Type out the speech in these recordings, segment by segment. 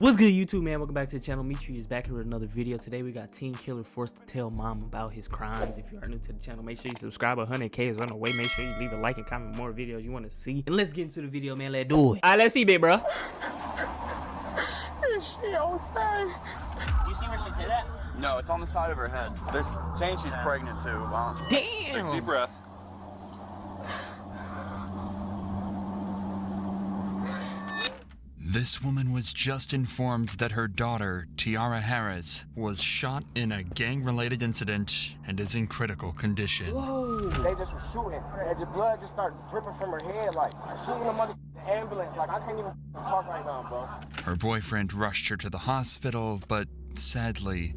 What's good, YouTube, man? Welcome back to the channel. Metri is back here with another video. Today we got teen killer forced to tell mom about his crimes. If you are new to the channel, make sure you subscribe. 100K is on the way. Make sure you leave a like and comment more videos you want to see. And let's get into the video, man. Let's do it. All right, let's see, big bro. Is she okay? Do you see where she's hit at? No, it's on the side of her head. They're saying she's pregnant too. Damn. Deep breath. This woman was just informed that her daughter, Tiara Harris, was shot in a gang-related incident and is in critical condition. Whoa. They just were shooting. And the blood just started dripping from her head. Like, she in the ambulance. Like, I can't even talk right now, bro. Her boyfriend rushed her to the hospital, but sadly,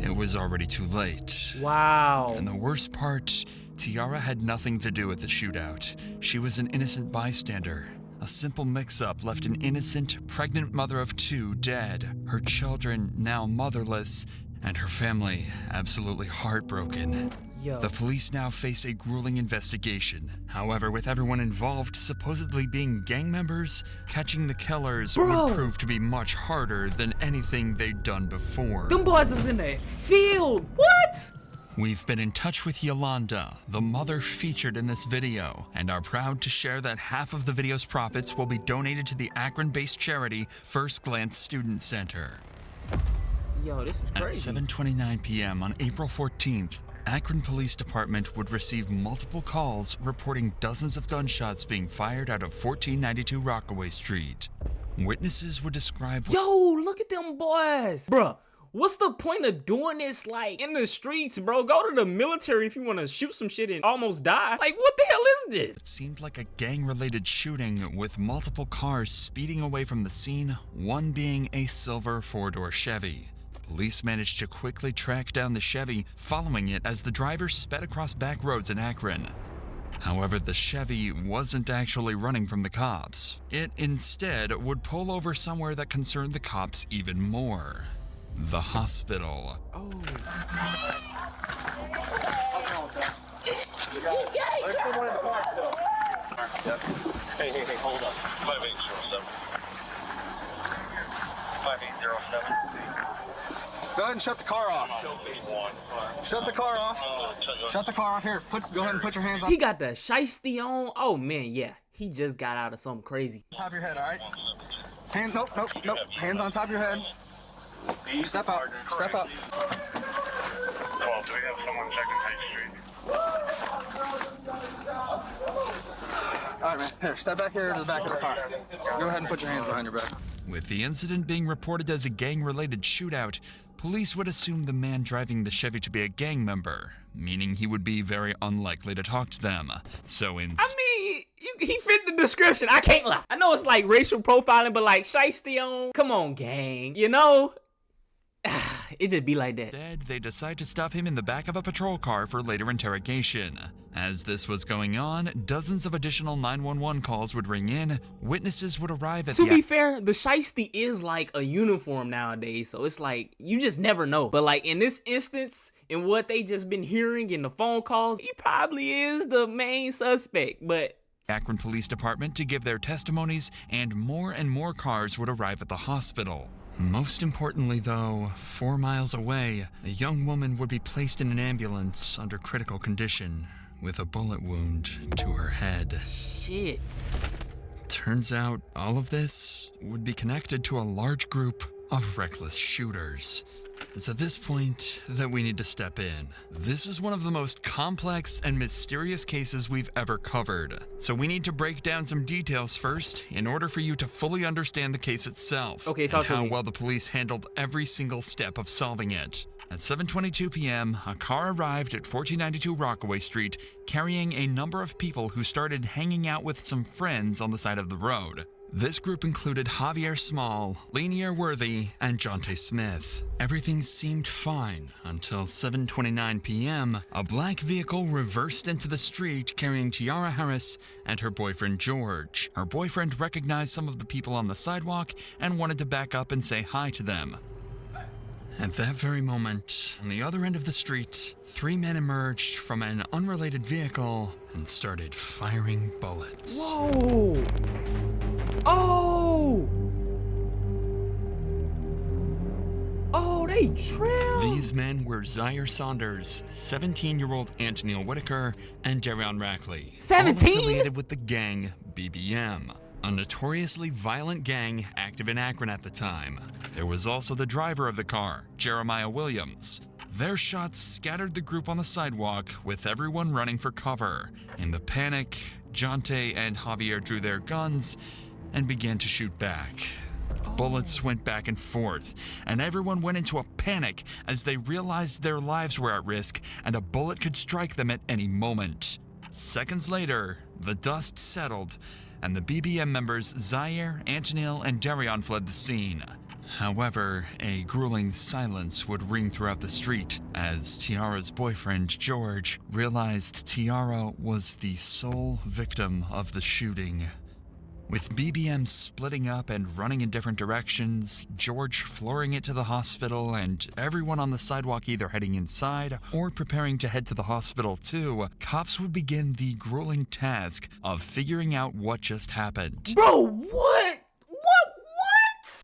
it was already too late. Wow. And the worst part, Tiara had nothing to do with the shootout. She was an innocent bystander. A simple mix-up left an innocent, pregnant mother of two dead, her children now motherless, and her family absolutely heartbroken. Yo. The police now face a grueling investigation. However, with everyone involved supposedly being gang members, catching the killers would prove to be much harder than anything they'd done before. Them boys was in the field. What? We've been in touch with Yolanda, the mother featured in this video, and are proud to share that half of the video's profits will be donated to the Akron-based charity First Glance Student Center. Yo, this is crazy. At 7:29 p.m. on April 14th, Akron Police Department would receive multiple calls reporting dozens of gunshots being fired out of 1492 Rockaway Street. Witnesses would describe— Yo, look at them boys. Bruh. What's the point of doing this, like, in the streets, bro? Go to the military if you want to shoot some shit and almost die. Like, what the hell is this? It seemed like a gang-related shooting with multiple cars speeding away from the scene, one being a silver four-door Chevy. Police managed to quickly track down the Chevy, following it as the driver sped across back roads in Akron. However, the Chevy wasn't actually running from the cops. It instead would pull over somewhere that concerned the cops even more. The hospital. Oh. There's someone in the car still. Yep. Hey, hold up. 5807. 5807. Go ahead and shut the car off. Shut the car off. Shut the car off here. Go ahead and put your hands on He got the shiesty on. Oh, man, yeah. He just got out of something crazy. top of your head, all right? Nope. Hands on top of your head. Step up. Step up. Oh, do we have someone checking High Street? All right, man. Here, step back here to the back of the car. Go ahead and put your hands behind your back. With the incident being reported as a gang-related shootout, police would assume the man driving the Chevy to be a gang member, meaning he would be very unlikely to talk to them. So I mean, he fit the description. I can't lie. I know it's like racial profiling, but like shiesty on. Come on, gang. You know? It just be like that. instead, they decide to stop him in the back of a patrol car for later interrogation. As this was going on, dozens of additional 911 calls would ring in. Witnesses would arrive at To be fair, the shiesty is like a uniform nowadays, so it's like you just never know. But like in this instance, in what they just been hearing in the phone calls, he probably is the main suspect. But Akron Police Department to give their testimonies, and more cars would arrive at the hospital. Most importantly though, 4 miles away, a young woman would be placed in an ambulance under critical condition with a bullet wound to her head. shit. Turns out all of this would be connected to a large group of reckless shooters. It's at this point that we need to step in. This is one of the most complex and mysterious cases we've ever covered. So we need to break down some details first in order for you to fully understand the case itself. Okay, and talk to how me. well the police handled every single step of solving it. At 7:22 p.m., a car arrived at 1492 Rockaway Street carrying a number of people who started hanging out with some friends on the side of the road. This group included Javier Small, Lanier Worthy, and Jonte Smith. Everything seemed fine until 7:29 p.m., a black vehicle reversed into the street carrying Tiara Harris and her boyfriend George. Her boyfriend recognized some of the people on the sidewalk and wanted to back up and say hi to them. At that very moment, on the other end of the street, 3 men emerged from an unrelated vehicle and started firing bullets. Whoa! Oh! they trail. These men were Zaire Saunders, 17-year-old Antonio Whitaker, and Darion Rackley. 17? All affiliated with the gang BBM, a notoriously violent gang active in Akron at the time. There was also the driver of the car, Jeremiah Williams. Their shots scattered the group on the sidewalk, with everyone running for cover. In the panic, Jonte and Javier drew their guns and began to shoot back. Bullets went back and forth, and everyone went into a panic as they realized their lives were at risk and a bullet could strike them at any moment. Seconds later, the dust settled, and the BBM members Zaire, Antonil, and Darion fled the scene. However, a grueling silence would ring throughout the street as Tiara's boyfriend, George, realized Tiara was the sole victim of the shooting. With BBM splitting up and running in different directions, George flooring it to the hospital, and everyone on the sidewalk either heading inside or preparing to head to the hospital too, cops would begin the grueling task of figuring out what just happened. Bro, what? What?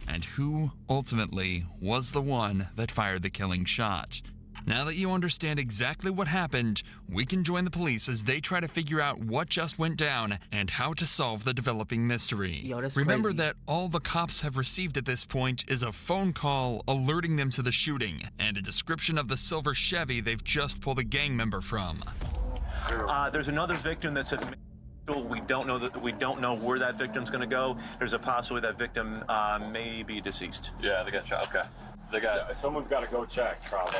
And who, ultimately, was the one that fired the killing shot. Now that you understand exactly what happened, we can join the police as they try to figure out what just went down and how to solve the developing mystery. Yo, that's Remember crazy. that all the cops have received at this point is a phone call alerting them to the shooting and a description of the silver Chevy they've just pulled a gang member from. There's another victim that's at we don't know where that victim's going to go. There's a possibility that victim may be deceased. Yeah, they got shot. Okay. Someone's got to go check, probably.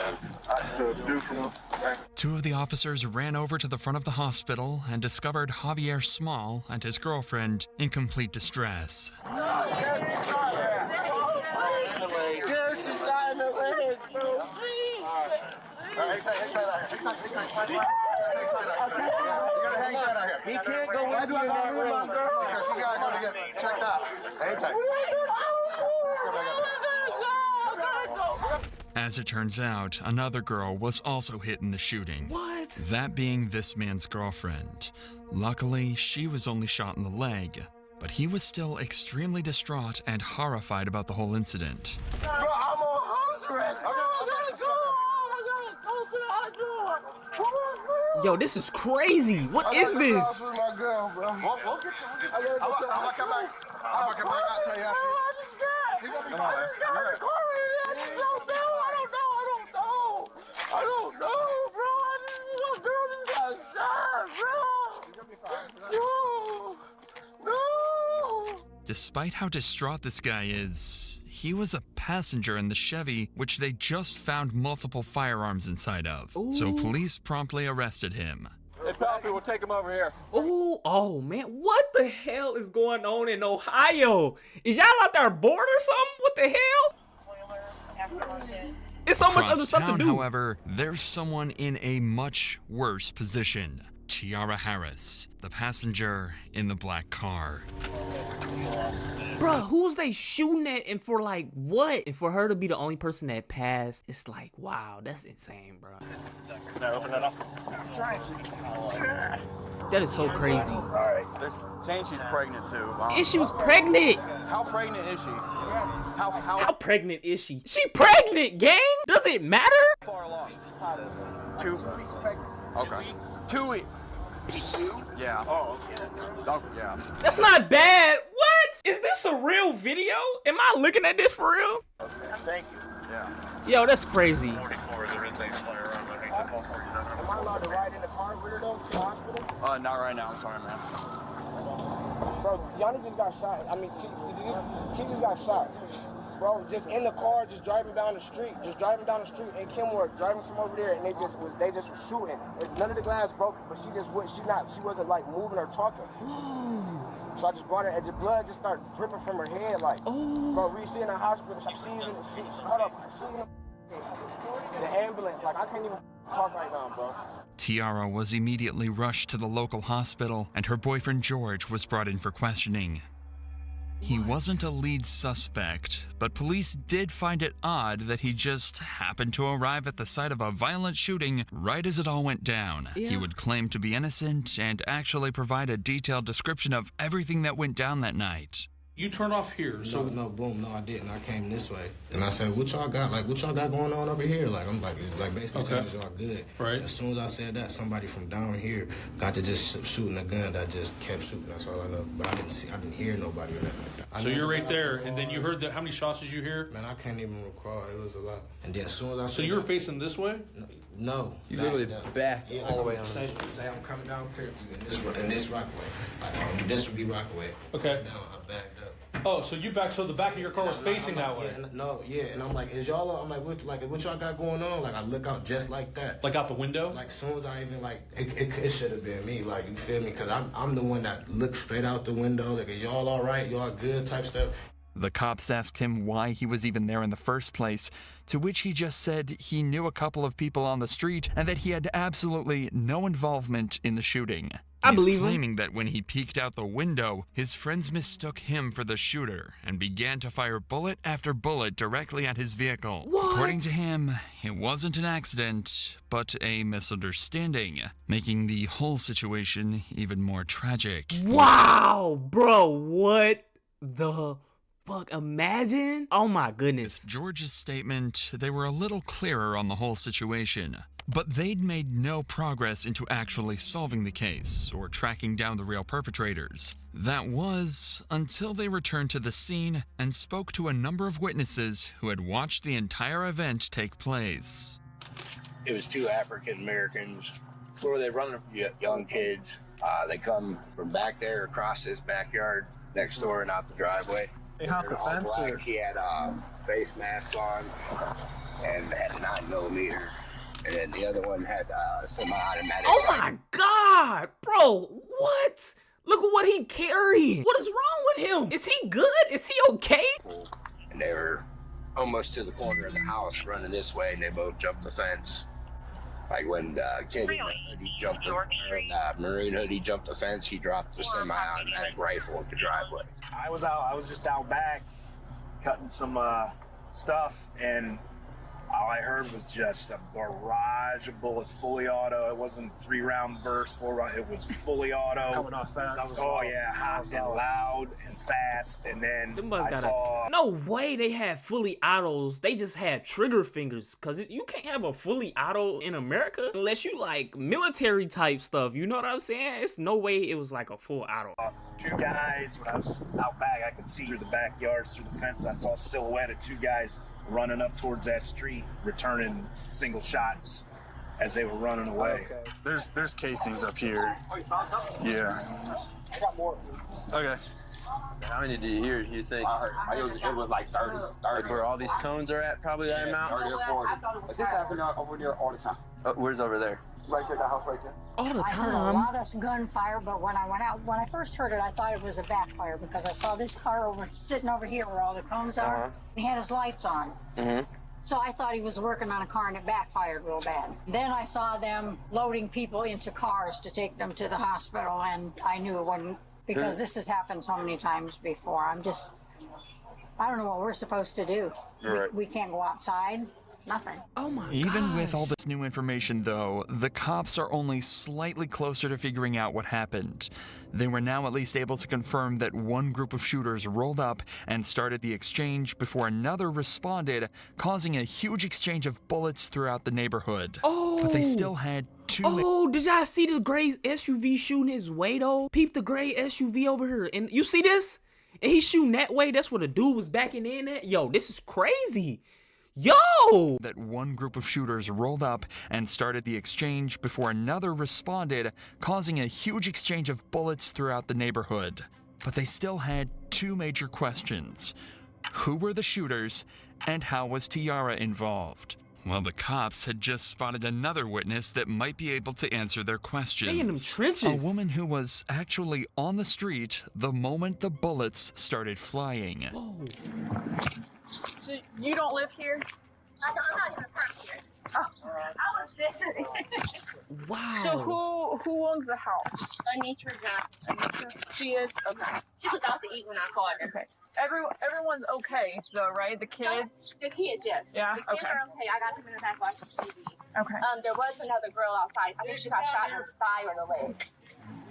Two of the officers ran over to the front of the hospital and discovered Javier Small and his girlfriend in complete distress. He can't go with you in that room. Because she got to get checked out. Hang tight. As it turns out, another girl was also hit in the shooting. What? That being this man's girlfriend. Luckily, she was only shot in the leg, but he was still extremely distraught and horrified about the whole incident. Bro, I'm on house arrest. Yo, this is crazy. What is this? My girl, bro. We'll get you. I'm going to come back. I'll tell you after. She's going to be fine. I don't know, bro. My girl just got shot, bro. No. Despite how distraught this guy is, he was a passenger in the Chevy, which they just found multiple firearms inside of. Ooh. So police promptly arrested him. Hey, Pappy, we'll take him over here. Oh man, what the hell is going on in Ohio? Is y'all out there bored or something? What the hell? It's so much other stuff to Across town, do. however, there's someone in a much worse position. Tiara Harris, the passenger in the black car. Bruh, who's they shooting at and for like what? And for her to be the only person that passed, it's like, wow, that's insane, bro. Open that up. That is so crazy. Alright, they're saying she's pregnant too. And she was pregnant. How pregnant is she? How pregnant is she? She pregnant, gang? Does it matter? Far along? 2 weeks pregnant. Okay. 2 weeks. Yeah. Oh, yeah. That's not bad. What? Is this a real video? Am I looking at this for real? Thank you. Yeah. Yo, that's crazy. 44, there is a flare around. I think the false Am I allowed to ride in the car with her though to the hospital? Not right now. I'm sorry, man. Bro, Yanni just got shot. I mean, T just got shot. Bro, just in the car, just driving down the street, in Kenworth, driving from over there, and they just was shooting. None of the glass broke, but she wasn't like moving or talking. So I just brought her, and the blood just started dripping from her head, like. Bro, we see in the hospital, she's in the ambulance, like I can't even talk right now, bro. Tiara was immediately rushed to the local hospital, and her boyfriend George was brought in for questioning. He wasn't a lead suspect, but police did find it odd that he just happened to arrive at the site of a violent shooting right as it all went down. Yeah. He would claim to be innocent and actually provide a detailed description of everything that went down that night. You turned off here, so no, boom, no, I didn't. I came this way, and I said, "What y'all got? Like, what y'all got going on over here?" Like, I'm like basically saying, "Y'all good?" Right. As soon as I said that, somebody from down here got to just shooting a gun that just kept shooting. That's all I know. But I didn't hear nobody or nothing like that. So you're right there, and then you heard that. How many shots did you hear? Man, I can't even recall. It was a lot. And then as soon as I So said you were that, facing this way? No. You literally backed all the way on. Say I'm coming down here in this Rockaway. Like, this would be Rockaway. Okay. Down, I backed up. Oh, so you backed, so the back of your car was facing that way? And I'm like, is y'all? I'm like, what y'all got going on? Like, I look out just like that. Like out the window? Like, as soon as I even it should have been me. Like, you feel me? Because I'm the one that looked straight out the window. Like, are y'all all right? Y'all good? Type stuff. The cops asked him why he was even there in the first place, to which he just said he knew a couple of people on the street and that he had absolutely no involvement in the shooting. I believe him. He's claiming that when he peeked out the window, his friends mistook him for the shooter and began to fire bullet after bullet directly at his vehicle. What? According to him, it wasn't an accident, but a misunderstanding, making the whole situation even more tragic. Wow, bro, what the fuck? Imagine? Oh my goodness. With George's statement, they were a little clearer on the whole situation. But they'd made no progress into actually solving the case or tracking down the real perpetrators. That was until they returned to the scene and spoke to a number of witnesses who had watched the entire event take place. It was two African Americans. Where were they running? Young kids. They come from back there across this backyard next door and out the driveway. They hopped the fence. Black. He had a face mask on and had a 9mm. And then the other one had a semi-automatic. Oh my God, bro, what? Look at what he carrying. What is wrong with him? Is he good? Is he okay? And they were almost to the corner of the house running this way, and they both jumped the fence. Like when the kid in the hoodie jumped the maroon hoodie jumped the fence, he dropped the semi-automatic rifle at the driveway. I was just out back cutting some stuff, and all I heard was just a barrage of bullets, fully auto. It wasn't 3-round burst, 4-round. It was fully auto. Coming off fast. Oh yeah, hot and loud and fast. And then I saw. No way they had fully autos. They just had trigger fingers. Cause you can't have a fully auto in America unless you like military type stuff. You know what I'm saying? It's no way it was like a full auto. Two guys. When I was out back, I could see through the backyards, through the fence. I saw a silhouette of two guys running up towards that street, returning single shots as they were running away. Okay. There's casings up here. Oh, you found something? Yeah. I got more. Okay. How many did you hear, you think? I heard it was like 30. Like where all these cones are at, probably that amount? 30 or 40. But this happened over there all the time. Where's over there? Right there, the house right there. All the I heard a time. lot of gunfire, but when I went out, when I first heard it, I thought it was a backfire because I saw this car sitting over here where all the cones are. He had his lights on. So I thought he was working on a car and it backfired real bad. Then I saw them loading people into cars to take them to the hospital, and I knew it wasn't, because this has happened so many times before. I don't know what we're supposed to do. Right. We can't go outside. Nothing. Oh my God. Even with all this new information, though, the cops are only slightly closer to figuring out what happened. They were now at least able to confirm that one group of shooters rolled up and started the exchange before another responded, causing a huge exchange of bullets throughout the neighborhood. Oh. But they still had two... Oh, did y'all see the gray SUV shooting his way, though? Peep the gray SUV over here. And you see this? And he's shooting that way. That's where the dude was backing in at. Yo, this is crazy. Yo! That one group of shooters rolled up and started the exchange before another responded, causing a huge exchange of bullets throughout the neighborhood. But they still had two major questions. Who were the shooters, and how was Tiara involved? Well, the cops had just spotted another witness that might be able to answer their questions. They in them trenches. A woman who was actually on the street the moment the bullets started flying. Whoa. So you don't live here? I'm not even from here. Oh, I was visiting. Wow. So who owns the house? Anitra Johnson. She is? Okay. She was out to eat when I called her. Okay. Everyone's okay though, right? The kids? The kids, yes. Yeah, The kids are okay. I got them in the back watching TV. Okay. There was another girl outside. I think she got shot in the thigh or the leg.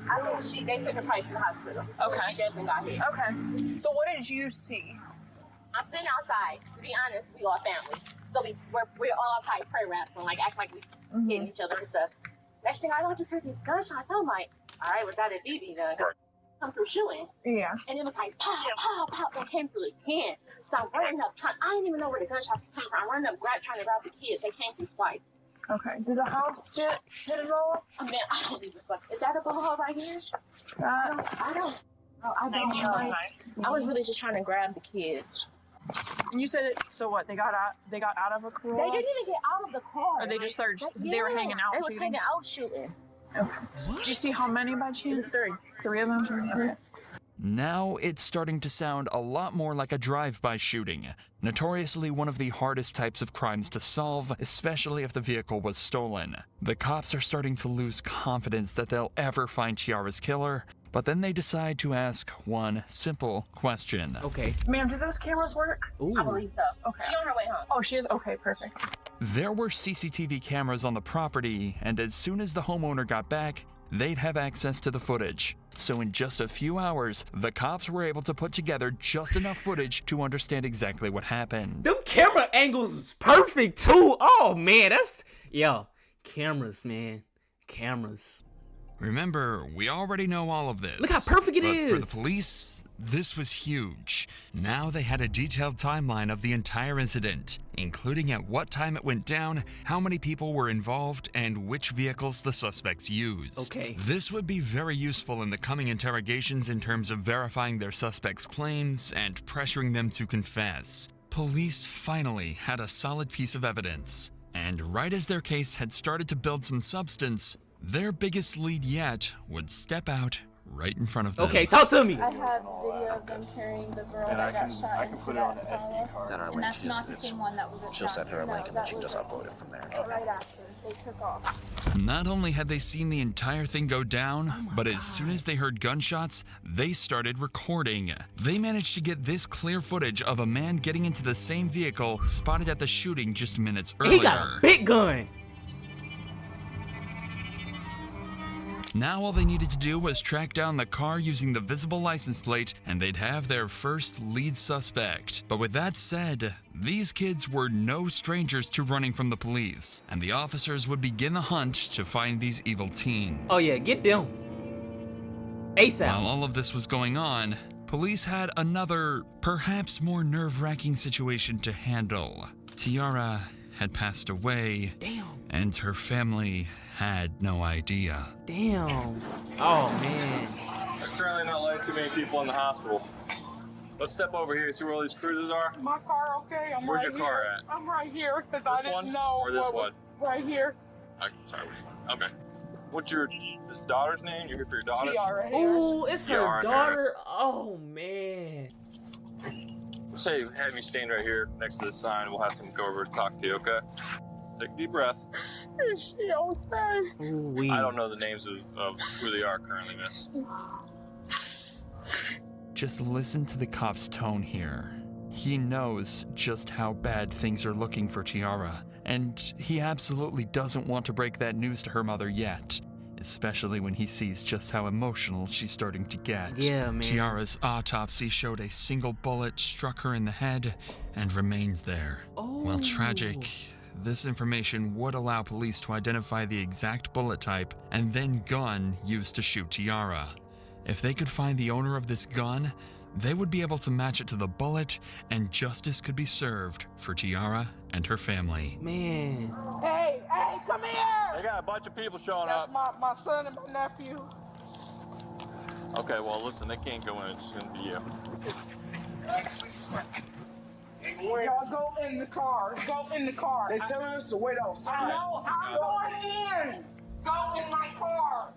I think they took her place to the hospital. Okay. She definitely got hit. Okay. So what did you see? I'm sitting outside. To be honest, we all family. So we're all outside prayer wrestling, like act like we hitting each other and stuff. Next thing I know, I just heard these gunshots. I'm like, all right, was that a BB gun? Come through shooting. Yeah. And it was like pow, pow, pow. They came through again. So I'm running up, I didn't even know where the gunshots came from. I'm running up, trying to grab the kids. They came through twice. Okay. Did the house get hit at all? I mean, I don't even fuck. Is that a bullet hole right here? I don't know. I was really just trying to grab the kids. And you said, so what? They got out. They got out of a car. They didn't even get out of the car. Or they just started. They were hanging out. They was shooting? hanging out shooting. Okay. Did you see how many by chance? Three. Three of them. Okay. Now it's starting to sound a lot more like a drive-by shooting, notoriously one of the hardest types of crimes to solve, especially if the vehicle was stolen. The cops are starting to lose confidence that they'll ever find Tiara's killer, but then they decide to ask one simple question. Okay. Ma'am, do those cameras work? Ooh. I believe so. Okay. She on her way home. Oh, she is? Okay, perfect. There were CCTV cameras on the property, and as soon as the homeowner got back, they'd have access to the footage. So in just a few hours, the cops were able to put together just enough footage to understand exactly what happened. Them camera angles is perfect too. Oh man, that's cameras, man. Cameras. Remember, we already know all of this. Look how perfect it is. For the police, this was huge. Now they had a detailed timeline of the entire incident, including at what time it went down, how many people were involved, and which vehicles the suspects used. Okay. This would be very useful in the coming interrogations in terms of verifying their suspects' claims and pressuring them to confess. Police finally had a solid piece of evidence, and right as their case had started to build some substance, their biggest lead yet would step out right in front of them. Okay, talk to me. I have video of them carrying the girl that got shot. I can put it on the SD card. And that's not the same one that was attacked. She'll send her a link and then she can just upload it from there. Right after they took off. Not only had they seen the entire thing go down, but as soon as they heard gunshots, they started recording. They managed to get this clear footage of a man getting into the same vehicle spotted at the shooting just minutes earlier. He got a big gun. Now all they needed to do was track down the car using the visible license plate, and they'd have their first lead suspect. But with that said, these kids were no strangers to running from the police, and the officers would begin the hunt to find these evil teens. Oh yeah, get them. ASAP. While all of this was going on, police had another, perhaps more nerve-wracking situation to handle. Tiara had passed away. Damn. And her family had no idea. Damn. Oh man. There's currently not letting too many people in the hospital. Let's step over here and see where all these cruises are. My car, okay? I'm Where's right your car here. at? I'm right here because I This one didn't know. or this one? Right here. Sorry, which one? Okay. What's your daughter's name? You're here for your daughter? Tiara Harris. Oh, it's her Tiara daughter. Oh man. Say, have me stand right here next to the sign. We'll have someone go over and talk to you, okay? Take a deep breath. Is she okay? Ooh-wee. I don't know the names of who they are currently, miss. Just listen to the cop's tone here. He knows just how bad things are looking for Tiara, and he absolutely doesn't want to break that news to her mother yet, especially when he sees just how emotional she's starting to get. Yeah, man. Tiara's autopsy showed a single bullet struck her in the head and remains there. While tragic, this information would allow police to identify the exact bullet type and then gun used to shoot Tiara. If they could find the owner of this gun, they would be able to match it to the bullet, and justice could be served for Tiara and her family. Man. Hey, come here! They got a bunch of people showing That's up. my son and my nephew. Okay, well, listen, they can't go in. It's going to be you. Y'all go in the car. Go in the car. They telling us to wait outside. I know. I'm going in. Go in my car.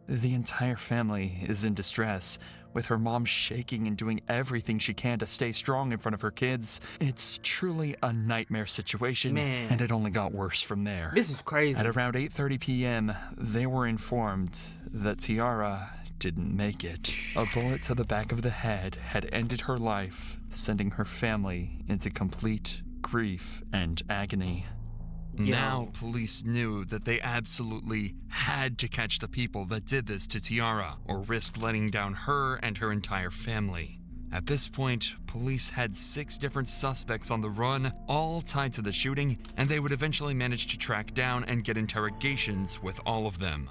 The entire family is in distress, with her mom shaking and doing everything she can to stay strong in front of her kids. It's truly a nightmare situation, Man. and it only got worse from there. This is crazy. At around 8:30 p.m., they were informed that Tiara didn't make it. A bullet to the back of the head had ended her life, sending her family into complete grief and agony. Now, police knew that they absolutely had to catch the people that did this to Tiara, or risk letting down her and her entire family. At this point, police had 6 different suspects on the run, all tied to the shooting, and they would eventually manage to track down and get interrogations with all of them.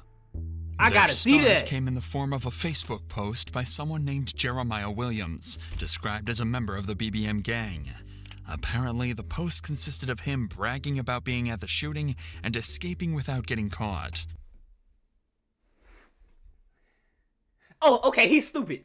I gotta see Their start that. came in the form of a Facebook post by someone named Jeremiah Williams, described as a member of the BBM gang. Apparently, the post consisted of him bragging about being at the shooting and escaping without getting caught. Oh, okay, he's stupid.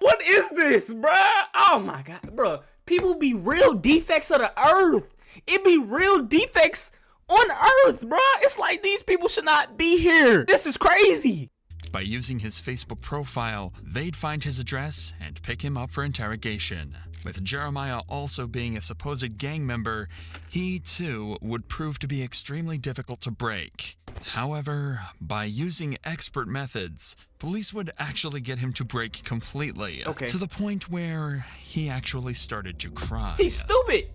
What is this, bruh? Oh my god, bruh. People be real defects of the earth. It be real defects on earth, bruh. It's like these people should not be here. This is crazy. By using his Facebook profile, they'd find his address and pick him up for interrogation. With Jeremiah also being a supposed gang member, he too would prove to be extremely difficult to break. However, by using expert methods, police would actually get him to break completely, to the point where he actually started to cry. He's stupid.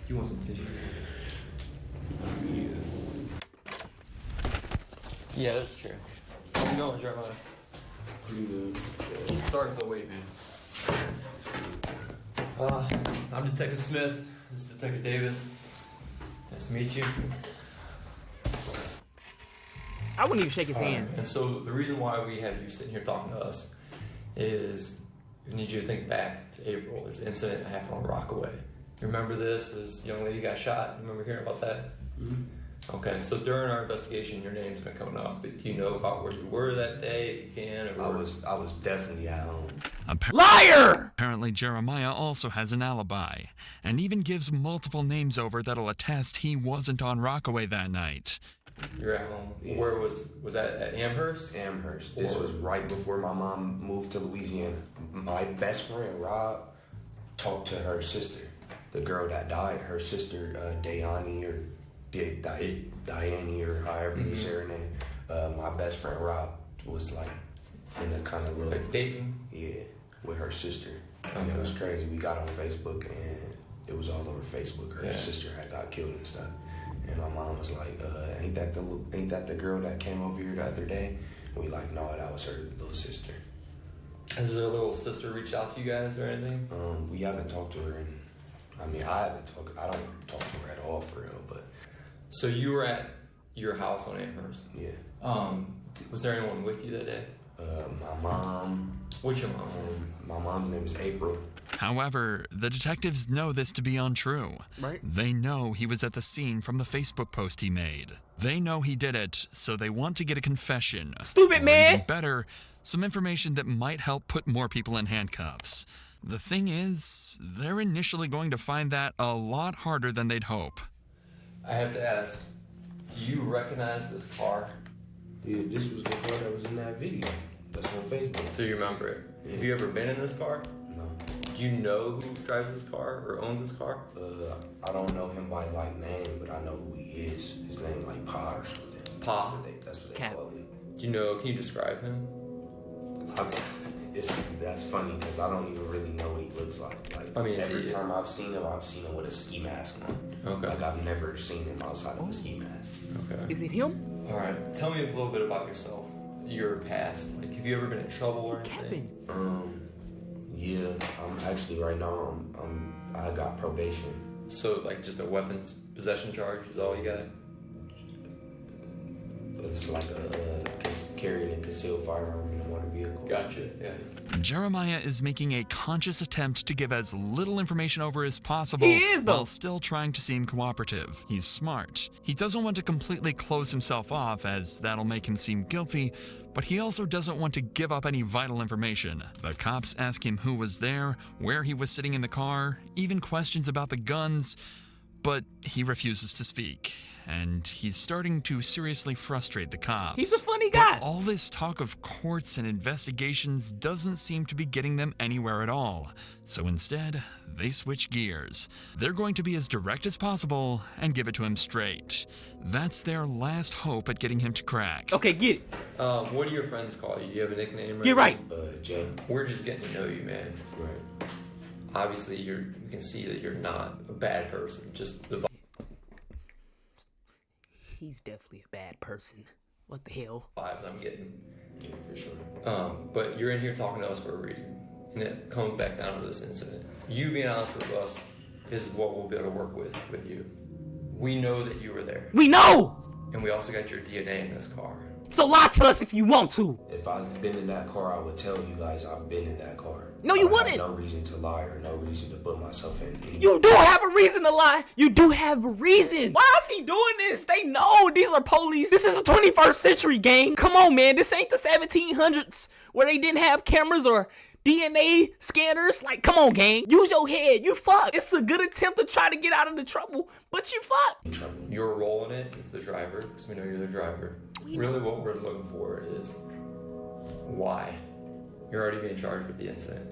You want some tissue? Yeah, that's true. How's it going, Jeremiah? Pretty good. Sorry for the wait, man. I'm Detective Smith. This is Detective Davis. Nice to meet you. I wouldn't even shake his hand. And so the reason why we have you sitting here talking to us is we need you to think back to April. There's an incident that happened on Rockaway. You remember this? This young lady got shot. You remember hearing about that? Mm-hmm. Okay, so during our investigation, your name's been coming up. But do you know about where you were that day, if you can? Or I was definitely at home. Liar! Apparently, Jeremiah also has an alibi, and even gives multiple names over that'll attest he wasn't on Rockaway that night. You're at home. Yeah. Where was that at Amherst? Amherst. This was right before my mom moved to Louisiana. My best friend, Rob, talked to her sister, the girl that died, her sister, Diane or however you say her name. My best friend, Rob, was like in a kind of little... Like dating? Yeah, with her sister. And it was crazy. We got on Facebook and it was all over Facebook. Her sister had got killed and stuff. And my mom was like, ain't that the girl that came over here the other day? And we like, no, that was her little sister. Has her little sister reached out to you guys or anything? We haven't talked to her I don't talk to her at all for real, but. So you were at your house on Amherst? Yeah. Was there anyone with you that day? My mom. What's your mom's name? My mom's name is April. However, the detectives know this to be untrue. Right. They know he was at the scene from the Facebook post he made. They know he did it, so they want to get a confession. Stupid man! Even better, some information that might help put more people in handcuffs. The thing is, they're initially going to find that a lot harder than they'd hope. I have to ask, do you recognize this car? Yeah, this was the car that was in that video. That's on Facebook. So you remember it? Yeah. Have you ever been in this car? No. Do you know who drives this car or owns this car? I don't know him by like name, but I know who he is. His name like Pa or something. Pa? That's what they call him. Do you know, can you describe him? That's funny because I don't even really know what he looks like. Every time I've seen him with a ski mask on. Okay. Like I've never seen him outside of a ski mask. Okay. Is it him? All right. Tell me a little bit about yourself, your past. Like, have you ever been in trouble or anything? Yeah. I'm actually right now. I got probation. So like just a weapons possession charge is all you got? It's like carrying a concealed firearm in a motor vehicle. Gotcha. Yeah. Jeremiah is making a conscious attempt to give as little information over as possible while still trying to seem cooperative. He's smart. He doesn't want to completely close himself off, as that'll make him seem guilty, but he also doesn't want to give up any vital information. The cops ask him who was there, where he was sitting in the car, even questions about the guns, but he refuses to speak. And he's starting to seriously frustrate the cops. He's a funny guy. But all this talk of courts and investigations doesn't seem to be getting them anywhere at all. So instead, they switch gears. They're going to be as direct as possible and give it to him straight. That's their last hope at getting him to crack. Okay, get it. What do your friends call you? Do you have a nickname? Get right. Jay. We're just getting to know you, man. Right. Obviously, you can see that you're not a bad person. Just the he's definitely a bad person. What the hell? Vibes I'm getting. Yeah, for sure. But you're in here talking to us for a reason. And it comes back down to this incident. You being honest with us is what we'll be able to work with you. We know that you were there. We know! And we also got your DNA in this car. So lie to us if you want to. If I've been in that car, I would tell you guys I've been in that car. No, you I wouldn't. have no reason to lie or no reason to put myself in. You do have a reason to lie. You do have a reason. Why is he doing this? They know these are police. This is the 21st century, gang. Come on, man. This ain't the 1700s where they didn't have cameras or DNA scanners. Like, come on, gang. Use your head. You fucked. It's a good attempt to try to get out of the trouble, but you fucked. Your role in it is the driver, because we know you're the driver. Really what we're looking for is why. You're already being charged with the incident.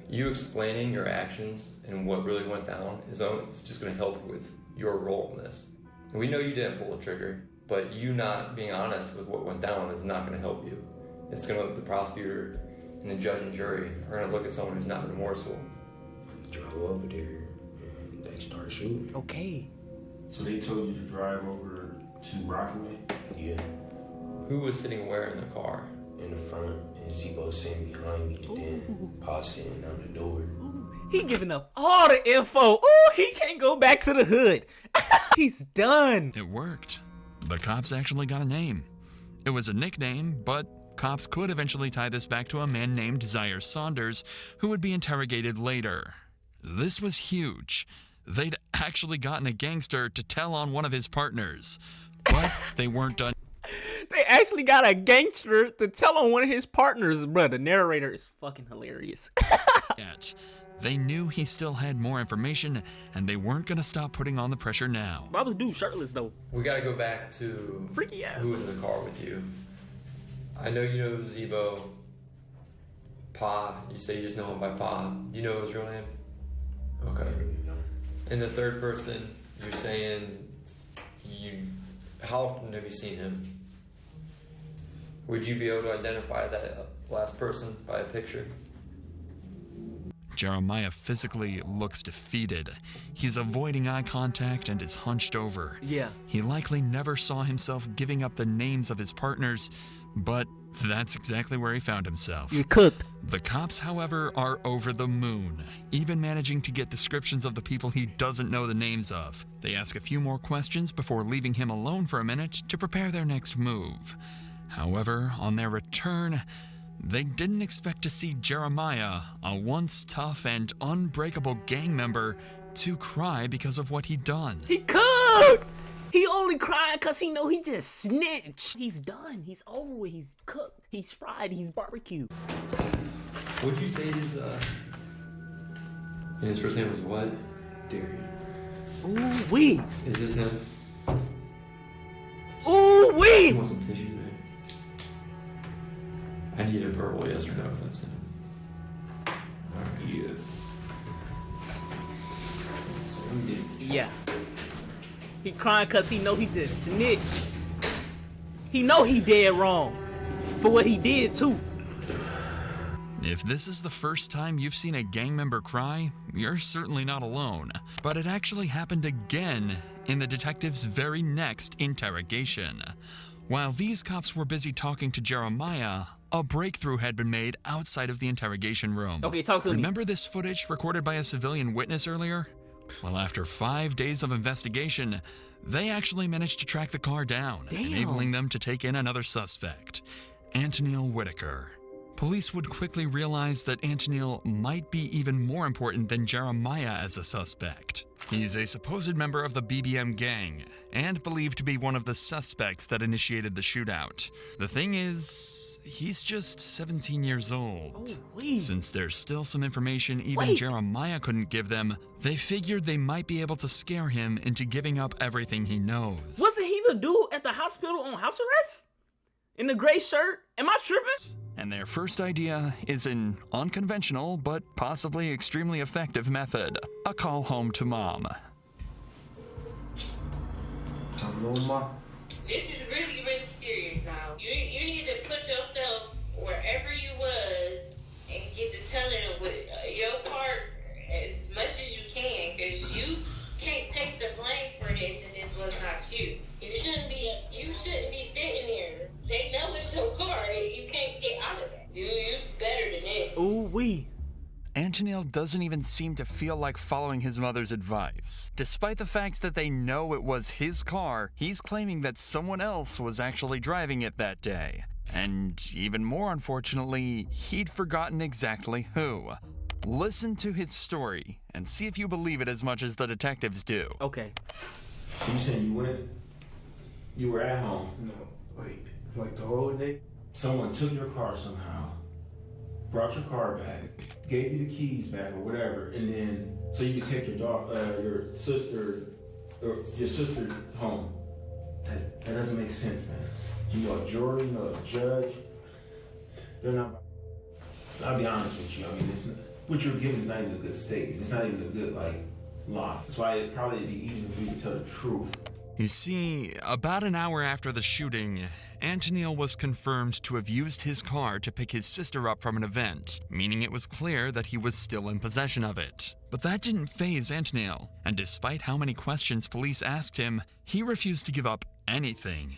You explaining your actions and what really went down is just going to help with your role in this. We know you didn't pull the trigger, but you not being honest with what went down is not going to help you. It's going to, the prosecutor and the judge and jury are going to look at someone who's not remorseful. Drove over there and they started shooting. Okay. So they told you to drive over to Rockaway? Yeah. Who was sitting where in the car? In the front, and Zebo sitting behind me, and then Pa sitting on the door. He giving up all the info. Ooh, he can't go back to the hood. He's done. It worked. The cops actually got a name. It was a nickname, but cops could eventually tie this back to a man named Zaire Saunders, who would be interrogated later. This was huge. They'd actually gotten a gangster to tell on one of his partners, but they weren't done. They actually got a gangster to tell on one of his partners. Bruh, the narrator is fucking hilarious. Yet. They knew he still had more information, and they weren't gonna stop putting on the pressure now. Why was dude shirtless though? We gotta go back to freaky ass. Who was in the car with you. I know you know Zebo. Pa, you say you just know him by Pa. Do you know his real name? Okay. And the third person, you're saying how often have you seen him? Would you be able to identify that last person by a picture? Jeremiah physically looks defeated. He's avoiding eye contact and is hunched over. Yeah. He likely never saw himself giving up the names of his partners, but that's exactly where he found himself. You're cooked. The cops, however, are over the moon, even managing to get descriptions of the people he doesn't know the names of. They ask a few more questions before leaving him alone for a minute to prepare their next move. However, on their return, they didn't expect to see Jeremiah, a once tough and unbreakable gang member, to cry because of what he'd done. He cooked! He only cried because he know he just snitched. He's done. He's over with. He's cooked. He's fried. He's barbecued. Would you say his first name was what? Darian. Ooh wee. Is this him? Ooh wee. You want some tissue, man? I need a verbal yes or no if that's him. Yeah. Yeah. He crying cause he know he just snitched. He know he dead wrong for what he did too. If this is the first time you've seen a gang member cry, you're certainly not alone. But it actually happened again in the detective's very next interrogation. While these cops were busy talking to Jeremiah, a breakthrough had been made outside of the interrogation room. Okay, talk to me. Remember this footage recorded by a civilian witness earlier? Well, after 5 days of investigation, they actually managed to track the car down, enabling them to take in another suspect, Antonil Whitaker. Police would quickly realize that Antonil might be even more important than Jeremiah as a suspect. He's a supposed member of the BBM gang, and believed to be one of the suspects that initiated the shootout. The thing is, he's just 17 years old. Since there's still some information even Jeremiah couldn't give them, they figured they might be able to scare him into giving up everything he knows. Wasn't he the dude at the hospital on house arrest? In the gray shirt? Am I tripping? And their first idea is an unconventional but possibly extremely effective method: a call home to mom. Hello, Ma. This is really, really serious now. You need to put yourself wherever you was and get to telling with your part as much as you can, because you can't take the blame for this, and this was not you. It shouldn't be Antonil doesn't even seem to feel like following his mother's advice. Despite the fact that they know it was his car, he's claiming that someone else was actually driving it that day. And even more unfortunately, he'd forgotten exactly who. Listen to his story and see if you believe it as much as the detectives do. Okay. So you saying you were at home? No, wait. Like the whole day? Someone took your car somehow, brought your car back, gave you the keys back or whatever, and then so you could take your sister home. That doesn't make sense, man. You know a jury, you know a judge. They're not. I'll be honest with you. I mean, what you're giving is not even a good statement. It's not even a good lie. That's why it'd probably be easier for you to tell the truth. You see, about an hour after the shooting, Antonil was confirmed to have used his car to pick his sister up from an event, meaning it was clear that he was still in possession of it. But that didn't faze Antonil, and despite how many questions police asked him, he refused to give up anything.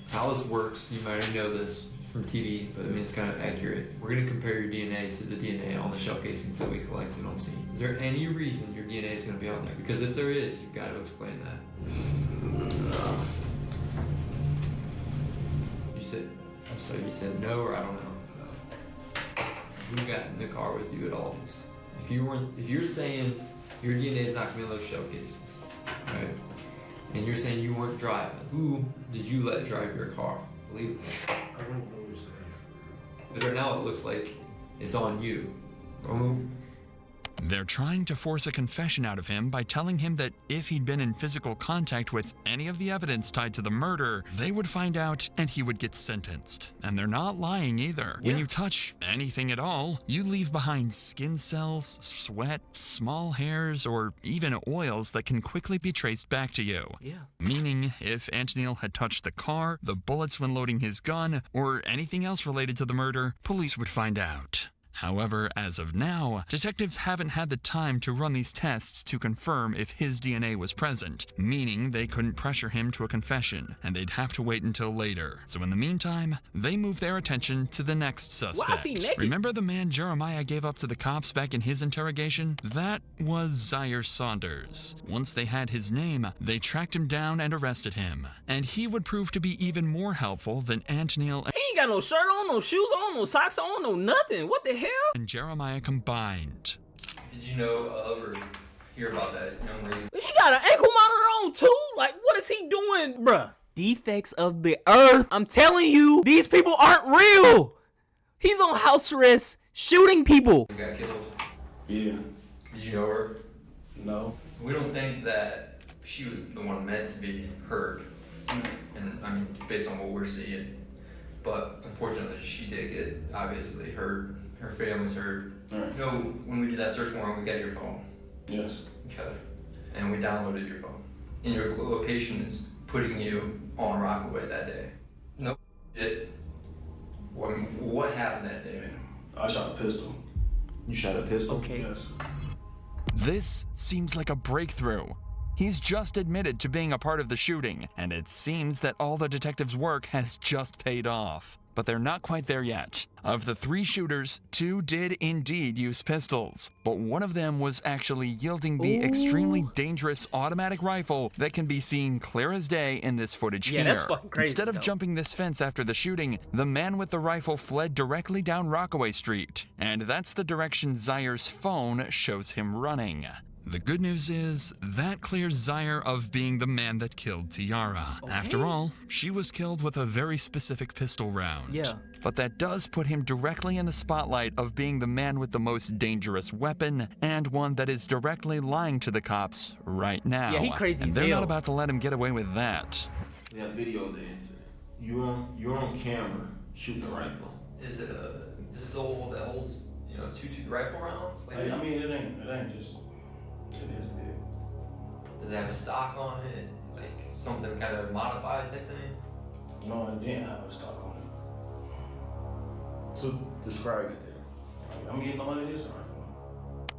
How this works, you might already know this from TV, but I mean it's kind of accurate. We're going to compare your DNA to the DNA on the shell casings that we collected on scene. Is there any reason your DNA is going to be on there? Because if there is, you've got to explain that. You said no, or I don't know. Who got in the car with you at all these? If you're saying your DNA is not going to be on those shell casings, right? And you're saying you weren't driving, who did you let drive your car? Believe me. I don't know who's there. But now it looks like it's on you. They're trying to force a confession out of him by telling him that if he'd been in physical contact with any of the evidence tied to the murder, they would find out and he would get sentenced. And they're not lying either. When you touch anything at all, you leave behind skin cells, sweat, small hairs, or even oils that can quickly be traced back to you. Meaning, if Antonil had touched the car, the bullets when loading his gun, or anything else related to the murder, police would find out. However, as of now, detectives haven't had the time to run these tests to confirm if his DNA was present, meaning they couldn't pressure him to a confession, and they'd have to wait until later. So in the meantime, they move their attention to the next suspect. Why is he naked? Remember the man Jeremiah gave up to the cops back in his interrogation? That was Zaire Saunders. Once they had his name, they tracked him down and arrested him. And he would prove to be even more helpful than Antonil He ain't got no shirt on, no shoes on, no socks on, no nothing. What the hell? and Jeremiah combined. Did you know of or hear about that young lady? He got an ankle monitor on too? Like, what is he doing, bruh? Defects of the earth. I'm telling you, these people aren't real. He's on house arrest, shooting people. You got killed? Yeah. Did you know her? No. We don't think that she was the one meant to be hurt. And I mean, based on what we're seeing. But unfortunately, she did get obviously hurt. Her family's hurt. Right. You know, when we did that search warrant, we got your phone. Yes. Okay. And we downloaded your phone. And your location is putting you on Rockaway that day. No shit. What happened that day, man? I shot a pistol. You shot a pistol? Okay. Yes. This seems like a breakthrough. He's just admitted to being a part of the shooting, and it seems that all the detectives' work has just paid off. But they're not quite there yet. Of the 3 shooters, 2 did indeed use pistols, but one of them was actually yielding the extremely dangerous automatic rifle that can be seen clear as day in this footage here. That's fucking crazy, Instead of jumping this fence after the shooting, the man with the rifle fled directly down Rockaway Street, and that's the direction Zaire's phone shows him running. The good news is, that clears Zaire of being the man that killed Tiara. After all, she was killed with a very specific pistol round. But that does put him directly in the spotlight of being the man with the most dangerous weapon, and one that is directly lying to the cops right now. Yeah, he crazy and as they're hell. not about to let him get away with that. We have video of the incident. You're on camera shooting a rifle. Is it a pistol that holds, 2 rifle rounds? Like, I mean, it ain't just. It is big. Does it have a stock on it? Like something kind of modified type thing? No, it didn't have a stock on it. So describe it then. I mean, no, it is a rifle.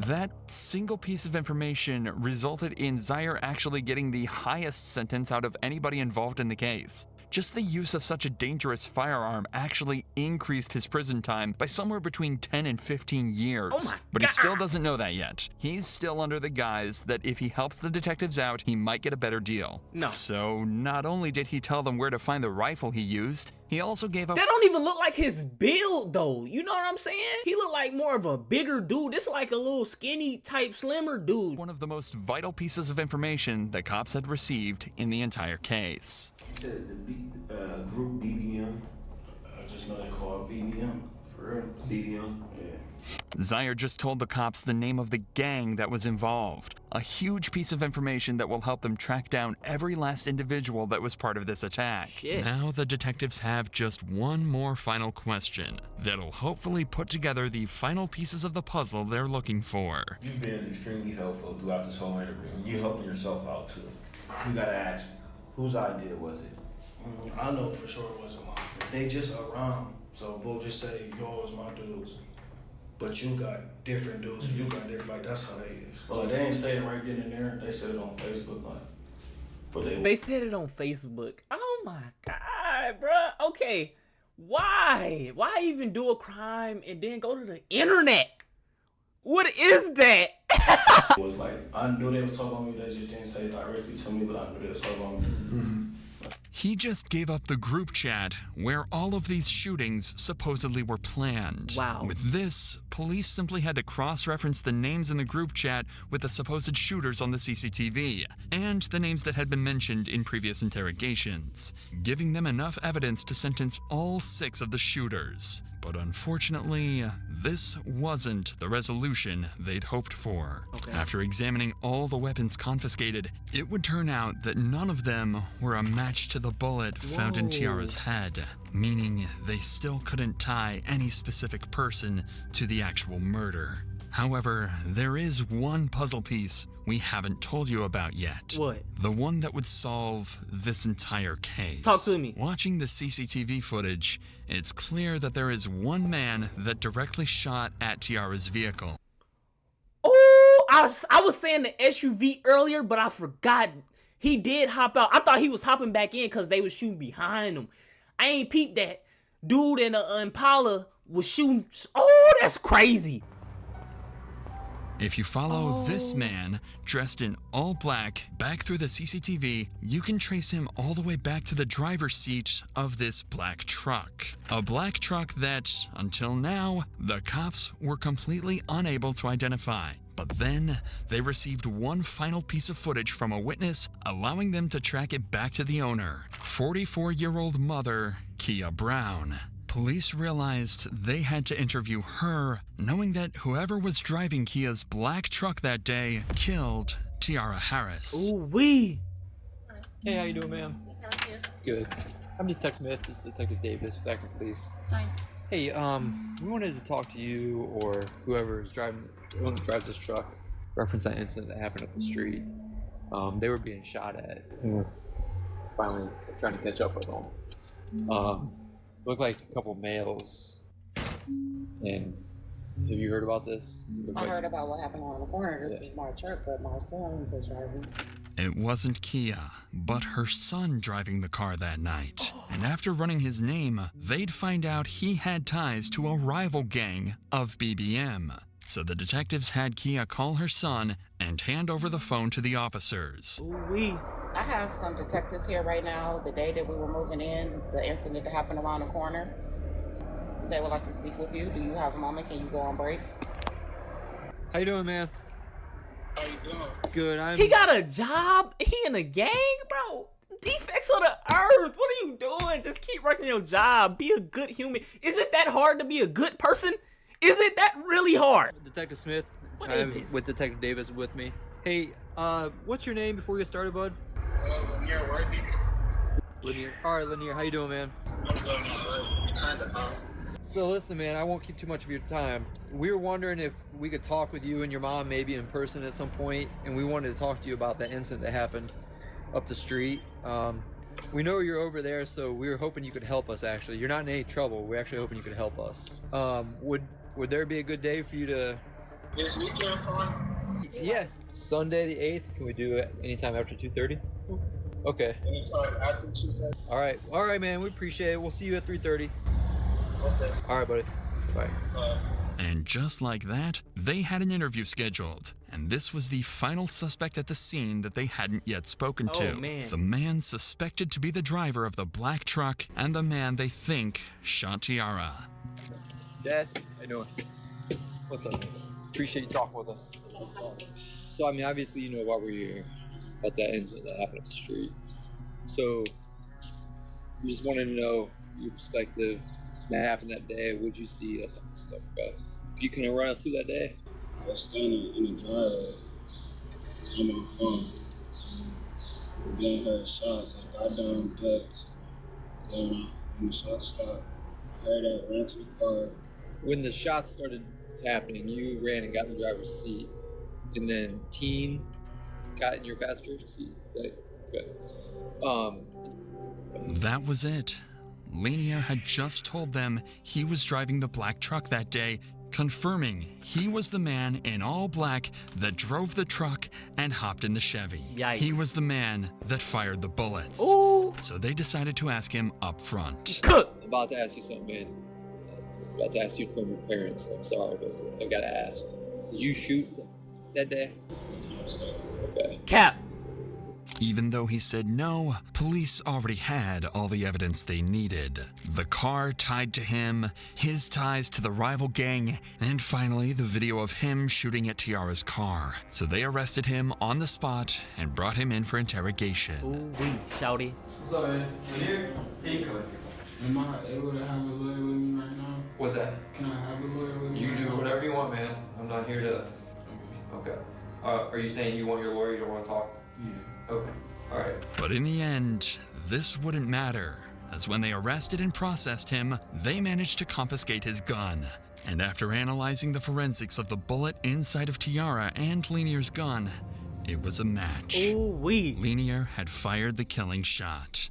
That single piece of information resulted in Zaire actually getting the highest sentence out of anybody involved in the case. just the use of such a dangerous firearm actually increased his prison time by somewhere between 10 and 15 years. Oh my but he God. still doesn't know that yet. He's still under the guise that if he helps the detectives out, he might get a better deal. No. So not only did he tell them where to find the rifle he used, he also gave up. That don't even look like his build though. You know what I'm saying? He looked like more of a bigger dude. This is like a little skinny type slimmer dude. One of the most vital pieces of information that cops had received in the entire case. The group BBM. I just know they call it BBM. For real. BBM. Yeah. Zaire just told the cops the name of the gang that was involved. A huge piece of information that will help them track down every last individual that was part of this attack. Shit. Now the detectives have just one more final question that'll hopefully put together the final pieces of the puzzle they're looking for. You've been extremely helpful throughout this whole interview. You helping yourself out too. You gotta ask, whose idea was it? I know for sure it wasn't mine. They just around, so we'll just say, yo, it's my dudes. But you got different dudes, so you got different, like, that's how they is. Well, they ain't say it right then and there. They said it on Facebook, like. But They said it on Facebook. Oh my God, bruh. Okay, why? Why even do a crime and then go to the internet? What is that? It was like, I knew they was talking about me. They just didn't say it directly to me, but I knew they was talking about me. He just gave up the group chat where all of these shootings supposedly were planned. Wow. With this, police simply had to cross-reference the names in the group chat with the supposed shooters on the CCTV and the names that had been mentioned in previous interrogations, giving them enough evidence to sentence all 6 of the shooters. But unfortunately, this wasn't the resolution they'd hoped for. Okay. After examining all the weapons confiscated, it would turn out that none of them were a match to the bullet found in Tiara's head, meaning they still couldn't tie any specific person to the actual murder. However, there is one puzzle piece we haven't told you about yet. What? The one that would solve this entire case. Talk to me. Watching the CCTV footage, it's clear that there is one man that directly shot at Tiara's vehicle. Oh, I was saying the SUV earlier, but I forgot he did hop out. I thought he was hopping back in because they was shooting behind him. I ain't peeped that. Dude in the Impala was shooting. Oh, that's crazy. If you follow this man, dressed in all black, back through the CCTV, you can trace him all the way back to the driver's seat of this black truck. A black truck that, until now, the cops were completely unable to identify. But then, they received one final piece of footage from a witness, allowing them to track it back to the owner, 44-year-old mother, Kia Brown. Police realized they had to interview her, knowing that whoever was driving Kia's black truck that day killed Tiara Harris. Ooh-wee. Hey, how you doing, ma'am? Good. I'm Detective Smith. This is Detective Davis, back in police. Hi. Hey, we wanted to talk to you or whoever is driving, who drives this truck, reference that incident that happened up the street. They were being shot at, and we're finally trying to catch up with them. Looked like a couple males. And have you heard about this? I heard about what happened on the corner. This is my truck, but my son was driving. It wasn't Kia, but her son driving the car that night. And after running his name, they'd find out he had ties to a rival gang of BBM. So the detectives had Kia call her son and hand over the phone to the officers. Ooh-wee. I have some detectives here right now. The day that we were moving in, the incident that happened around the corner, they would like to speak with you. Do you have a moment? Can you go on break? How you doing, man? How you doing? Good. He got a job? He in a gang, bro? Defects of the earth. What are you doing? Just keep working your job. Be a good human. Is it that hard to be a good person? Is it that really hard? Detective Smith. What is this? With Detective Davis with me. Hey, what's your name before we get started, bud? Lanier Worthy. Lanier. All right, Lanier. How you doing, man? So listen, man, I won't keep too much of your time. We were wondering if we could talk with you and your mom maybe in person at some point, and we wanted to talk to you about that incident that happened up the street. We know you're over there, so we were hoping you could help us, actually. You're not in any trouble. We're actually hoping you could help us. Would there be a good day for you to... This weekend, Yeah, Sunday the 8th. Can we do it anytime after 2:30? Okay. All right, man. We appreciate it. We'll see you at 3:30. Okay. All right, buddy. Bye. And just like that, they had an interview scheduled. And this was the final suspect at the scene that they hadn't yet spoken to. Man. The man suspected to be the driver of the black truck and the man they think shot Tiara. Dad, how you doing? What's up, man? Appreciate you talking with us. So, I mean, obviously, you know why we're here, about that incident that happened up the street. So, we just wanted to know your perspective. That happened that day. What'd you see? That type of stuff. Could you kind of run us through that day? I was standing in the driveway on my phone. Then heard shots. I got down, ducked. Then when the shots stopped, I heard that, ran to the car. When the shots started happening, you ran and got in the driver's seat. And then Teen got in your passenger seat. Right? Okay. That was it. Lanier had just told them he was driving the black truck that day, confirming he was the man in all black that drove the truck and hopped in the Chevy. Yikes. He was the man that fired the bullets. Ooh. So they decided to ask him up front. I'm about to ask you something, man. I'm about to ask you from your parents. I'm sorry, but I gotta ask. Did you shoot that day? Yes, sir. Okay. Cap. Even though he said no, police already had all the evidence they needed. The car tied to him, his ties to the rival gang, and finally the video of him shooting at Tiara's car. So they arrested him on the spot and brought him in for interrogation. Ooh, wee, shouty. What's up, man? Here you come. Am I able to have a lawyer with me right now? What's that? Can I have a lawyer with me? You can right do now? whatever you want, man. I'm not here to... Okay. Are you saying you want your lawyer, you don't want to talk? Yeah. Okay. All right. But in the end, this wouldn't matter, as when they arrested and processed him, they managed to confiscate his gun. And after analyzing the forensics of the bullet inside of Tiara and Lanier's gun, it was a match. Ooh-wee. Lanier had fired the killing shot.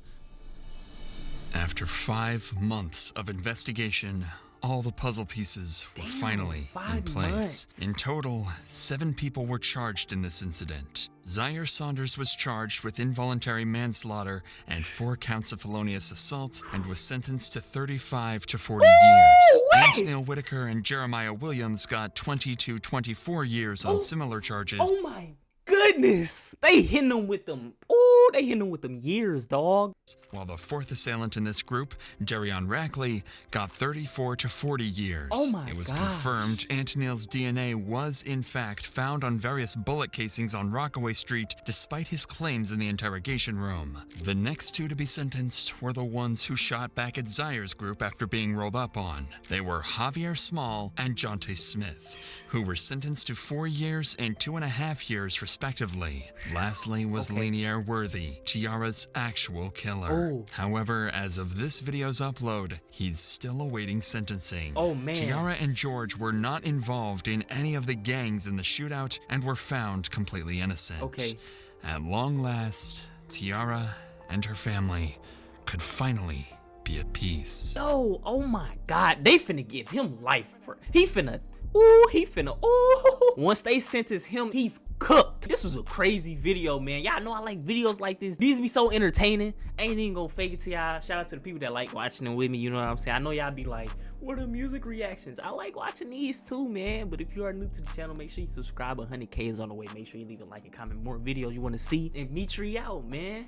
After 5 months of investigation, all the puzzle pieces were finally in place. Months. In total, 7 people were charged in this incident. Zaire Saunders was charged with involuntary manslaughter and 4 counts of felonious assault and was sentenced to 35 to 40 years. Antonil Whitaker and Jeremiah Williams got 20 to 24 years on similar charges. Oh my goodness. They hitting them with them. Ooh, they hitting them with them years, dog. While the 4th assailant in this group, Darion Rackley, got 34 to 40 years. Oh my It was gosh. confirmed Antonil's DNA was in fact found on various bullet casings on Rockaway Street, despite his claims in the interrogation room. The next 2 to be sentenced were the ones who shot back at Zaire's group after being rolled up on. They were Javier Small and Jonte Smith, who were sentenced to 4 years and 2.5 years respectively. Lastly was Lanier Worthy, Tiara's actual killer. Oh. However, as of this video's upload, he's still awaiting sentencing. Oh, man. Tiara and George were not involved in any of the gangs in the shootout and were found completely innocent. Okay. At long last, Tiara and her family could finally be at peace. Yo, oh my God. They finna give him life. He finna... Ooh. Once they sentence him, he's cooked. This was a crazy video, man. Y'all know I like videos like this. These be so entertaining. Ain't even gonna fake it to y'all. Shout out to the people that like watching them with me, you know what I'm saying? I know y'all be like, what are music reactions? I like watching these too, man. But if you are new to the channel, make sure you subscribe. 100K is on the way. Make sure you leave a like and comment more videos you want to see. And Metri out, man.